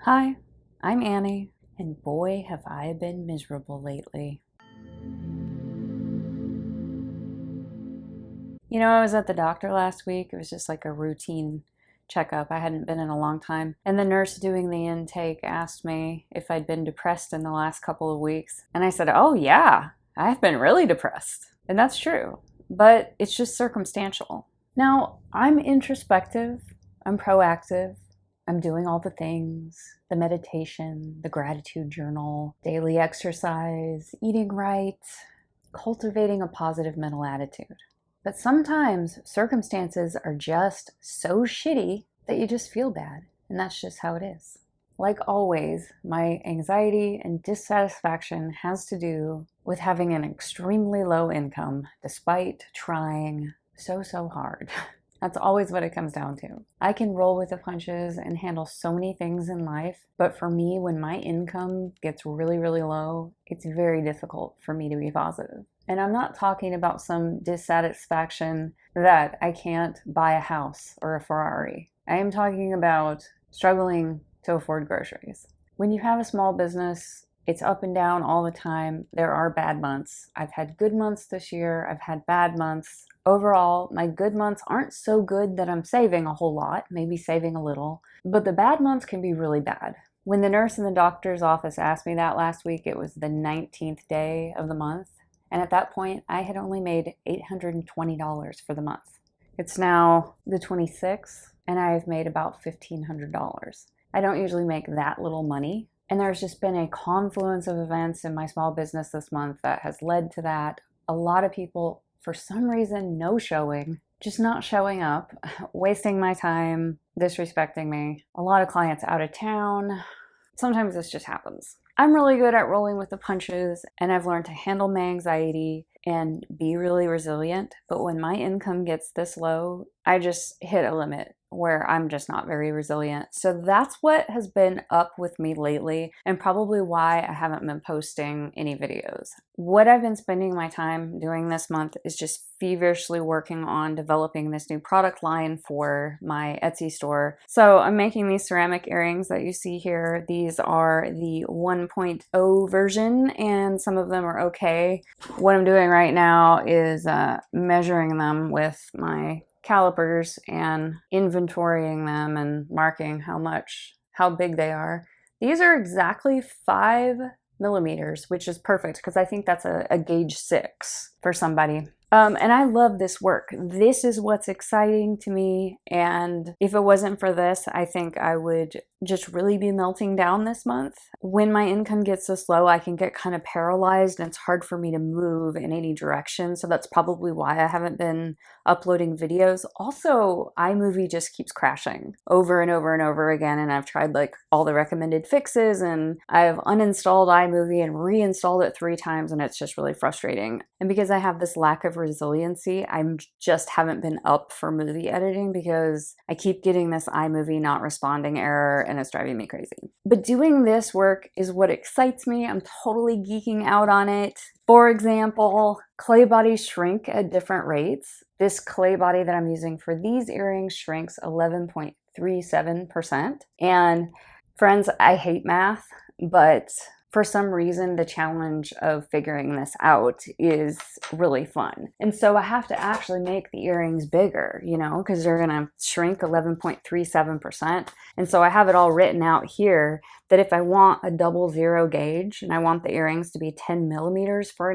Hi, I'm Annie, and boy, have I been miserable lately. I was at the doctor last week. It was just like a routine checkup. I hadn't been in a long time. And the nurse doing the intake asked me if I'd been depressed in the last couple of weeks. And I said, "Oh, yeah, I've been really depressed." And that's true, but it's just circumstantial. Now, I'm introspective, I'm proactive, I'm doing all the things: the meditation, the gratitude journal, daily exercise, eating right, cultivating a positive mental attitude. But sometimes circumstances are just so shitty that you just feel bad, and that's just how it is. Like always, my anxiety and dissatisfaction has to do with having an extremely low income despite trying so hard. That's always what it comes down to. I can roll with the punches and handle so many things in life, but for me, when my income gets really low, it's very difficult for me to be positive. And I'm not talking about some dissatisfaction that I can't buy a house or a Ferrari. I am talking about struggling to afford groceries. When you have a small business, it's up and down all the time. There are bad months. I've had good months this year. I've had bad months. Overall, my good months aren't so good that I'm saving a whole lot, maybe saving a little, but the bad months can be really bad. When the nurse in the doctor's office asked me that last week, it was the 19th day of the month. And at that point, I had only made $820 for the month. It's now the 26th, and I've made about $1,500. I don't usually make that little money. And there's just been a confluence of events in my small business this month that has led to that. A lot of people, for some reason, no showing, just not showing up, wasting my time, disrespecting me. A lot of clients out of town. Sometimes this just happens. I'm really good at rolling with the punches, and I've learned to handle my anxiety and be really resilient. But when my income gets this low, I just hit a limit where I'm just not very resilient. So that's what has been up with me lately, and probably why I haven't been posting any videos. What I've been spending my time doing this month is just feverishly working on developing this new product line for my Etsy store. So I'm making these ceramic earrings that you see here. These are the 1.0 version, and some of them are okay. What I'm doing right now is measuring them with my calipers and inventorying them and marking how big they are. These are exactly 5 millimeters, which is perfect because I think that's a gauge 6 for somebody. And I love this work. This is what's exciting to me. And if it wasn't for this, I think I would just really be melting down this month. When my income gets this low, I can get kind of paralyzed and it's hard for me to move in any direction. So that's probably why I haven't been uploading videos. Also, iMovie just keeps crashing over and over again. And I've tried like all the recommended fixes, and I've uninstalled iMovie and reinstalled it 3 times, and it's just really frustrating. And because I have this lack of resiliency, I just haven't been up for movie editing because I keep getting this iMovie not responding error, and it's driving me crazy. But doing this work is what excites me. I'm totally geeking out on it. For example, clay bodies shrink at different rates. This clay body that I'm using for these earrings shrinks 11.37%. And friends, I hate math, but for some reason, the challenge of figuring this out is really fun. And so I have to actually make the earrings bigger, because they're gonna shrink 11.37%. And so I have it all written out here that if I want a 00 gauge and I want the earrings to be 10 millimeters, for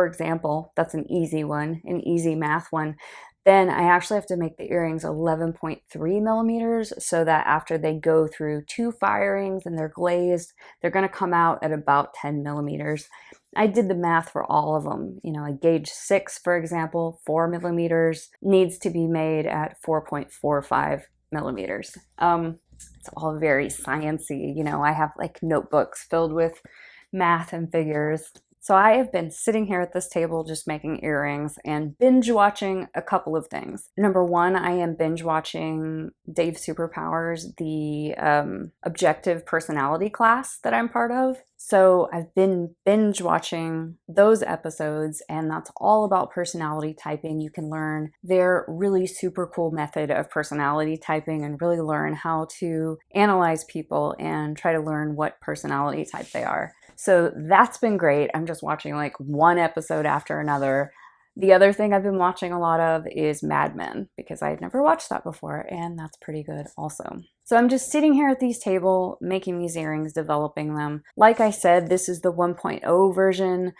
example, that's an easy one, an easy math one, then I actually have to make the earrings 11.3 millimeters so that after they go through 2 firings and they're glazed, they're going to come out at about 10 millimeters. I did the math for all of them. A gauge 6, for example, 4 millimeters needs to be made at 4.45 millimeters. It's all very sciencey. I have like notebooks filled with math and figures. So I have been sitting here at this table just making earrings and binge watching a couple of things. Number one, I am binge watching Dave Superpower's the objective personality class that I'm part of. So I've been binge watching those episodes, and that's all about personality typing. You can learn their really super cool method of personality typing and really learn how to analyze people and try to learn what personality type they are. So that's been great. I'm just watching like one episode after another. The other thing I've been watching a lot of is Mad Men because I had never watched that before, and that's pretty good also. So I'm just sitting here at these table, making these earrings, developing them. Like I said, this is the 1.0 version.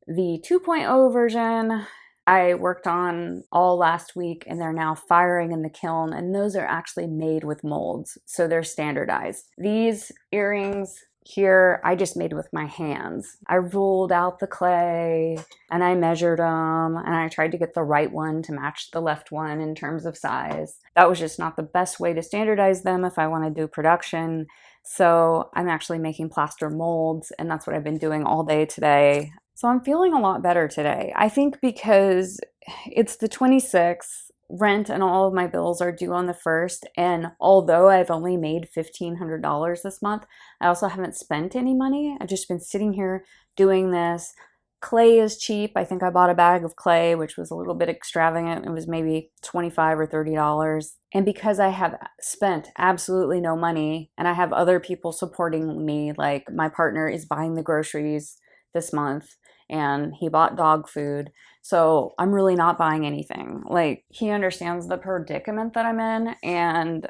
The 2.0 version I worked on all last week, and they're now firing in the kiln, and those are actually made with molds, so they're standardized. These earrings here I just made with my hands. I rolled out the clay and I measured them and I tried to get the right one to match the left one in terms of size. That was just not the best way to standardize them if I want to do production. So I'm actually making plaster molds, and that's what I've been doing all day today. So I'm feeling a lot better today. I think because it's the 26th, rent and all of my bills are due on the 1st, and although I've only made $1,500 this month, I also haven't spent any money. I've just been sitting here doing this. Clay is cheap. I think I bought a bag of clay, which was a little bit extravagant. It was maybe $25 or $30. And because I have spent absolutely no money and I have other people supporting me, like my partner is buying the groceries this month and he bought dog food. So I'm really not buying anything. Like, he understands the predicament that I'm in, and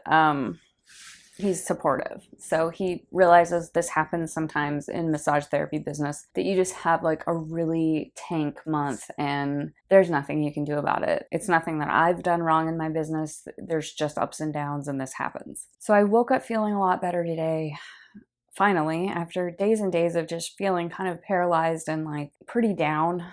he's supportive. So he realizes this happens sometimes in massage therapy business, that you just have like a really tank month and there's nothing you can do about it. It's nothing that I've done wrong in my business. There's just ups and downs, and this happens. So I woke up feeling a lot better today. Finally, after days and days of just feeling kind of paralyzed and like pretty down.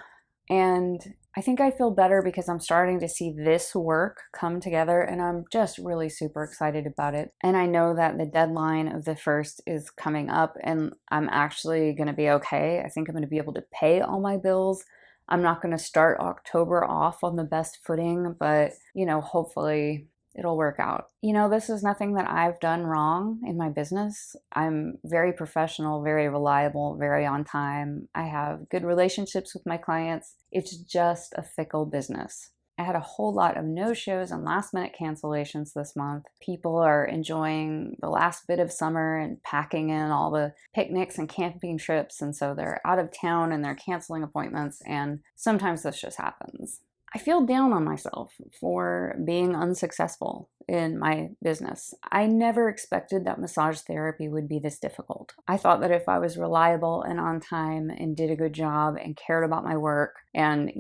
And I think I feel better because I'm starting to see this work come together, and I'm just really super excited about it. And I know that the deadline of the 1st is coming up, and I'm actually going to be okay. I think I'm going to be able to pay all my bills. I'm not going to start October off on the best footing, but hopefully it'll work out. This is nothing that I've done wrong in my business. I'm very professional, very reliable, very on time. I have good relationships with my clients. It's just a fickle business. I had a whole lot of no-shows and last-minute cancellations this month. People are enjoying the last bit of summer and packing in all the picnics and camping trips, and so they're out of town and they're canceling appointments, and sometimes this just happens. I feel down on myself for being unsuccessful in my business. I never expected that massage therapy would be this difficult. I thought that if I was reliable and on time and did a good job and cared about my work and,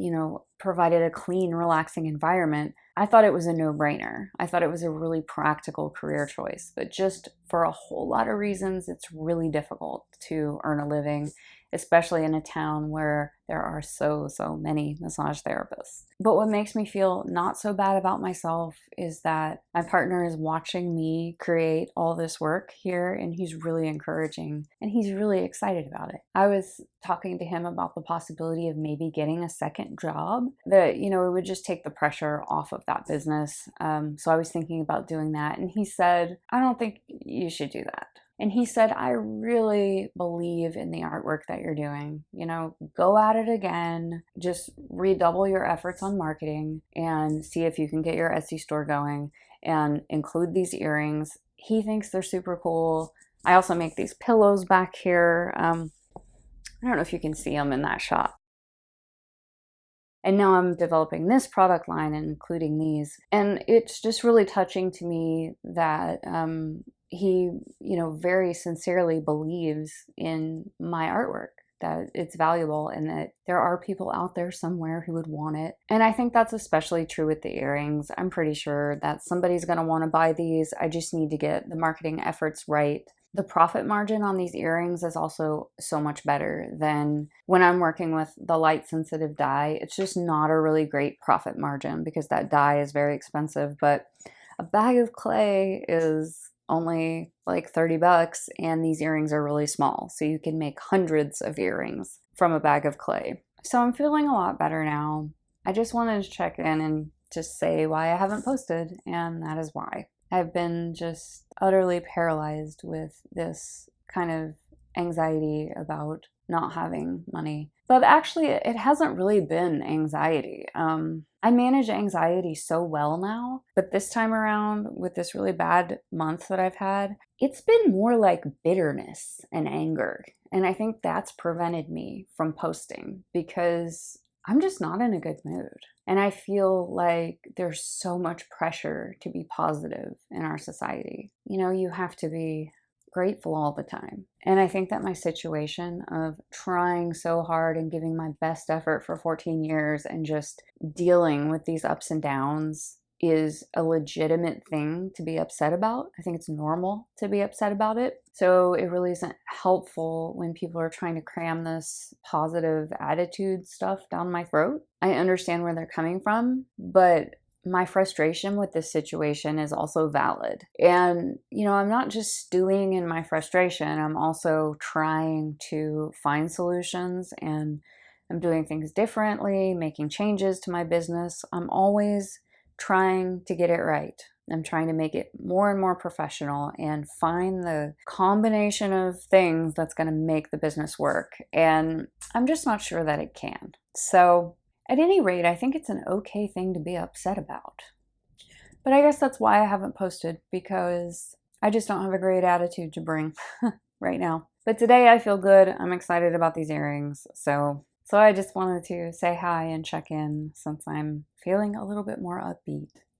provided a clean, relaxing environment, I thought it was a no-brainer. I thought it was a really practical career choice. But just for a whole lot of reasons, it's really difficult to earn a living, especially in a town where there are so many massage therapists. But what makes me feel not so bad about myself is that my partner is watching me create all this work here, and he's really encouraging and he's really excited about it. I was talking to him about the possibility of maybe getting a second job that, it would just take the pressure off of that business. So I was thinking about doing that, and he said, I don't think you should do that. And he said, I really believe in the artwork that you're doing. Go at it again. Just redouble your efforts on marketing and see if you can get your Etsy store going and include these earrings. He thinks they're super cool. I also make these pillows back here. I don't know if you can see them in that shot. And now I'm developing this product line and including these. And it's just really touching to me that he, very sincerely believes in my artwork, that it's valuable and that there are people out there somewhere who would want it. And I think that's especially true with the earrings. I'm pretty sure that somebody's going to want to buy these. I just need to get the marketing efforts right. The profit margin on these earrings is also so much better than when I'm working with the light sensitive dye. It's just not a really great profit margin because that dye is very expensive, but a bag of clay is only like $30 and these earrings are really small. So you can make hundreds of earrings from a bag of clay. So I'm feeling a lot better now. I just wanted to check in and just say why I haven't posted, and that is why. I've been just utterly paralyzed with this kind of anxiety about not having money. But actually, it hasn't really been anxiety. I manage anxiety so well now, but this time around, with this really bad month that I've had, it's been more like bitterness and anger. And I think that's prevented me from posting because I'm just not in a good mood. And I feel like there's so much pressure to be positive in our society. You know, you have to be grateful all the time. And I think that my situation of trying so hard and giving my best effort for 14 years and just dealing with these ups and downs is a legitimate thing to be upset about. I think it's normal to be upset about it. So it really isn't helpful when people are trying to cram this positive attitude stuff down my throat. I understand where they're coming from, but my frustration with this situation is also valid. And, you know, I'm not just stewing in my frustration, I'm also trying to find solutions, and I'm doing things differently, making changes to my business. I'm always trying to get it right. I'm trying to make it more and more professional and find the combination of things that's going to make the business work. And I'm just not sure that it can. So, at any rate, I think it's an okay thing to be upset about. But I guess that's why I haven't posted, because I just don't have a great attitude to bring right now. But today I feel good. I'm excited about these earrings. So I just wanted to say hi and check in since I'm feeling a little bit more upbeat.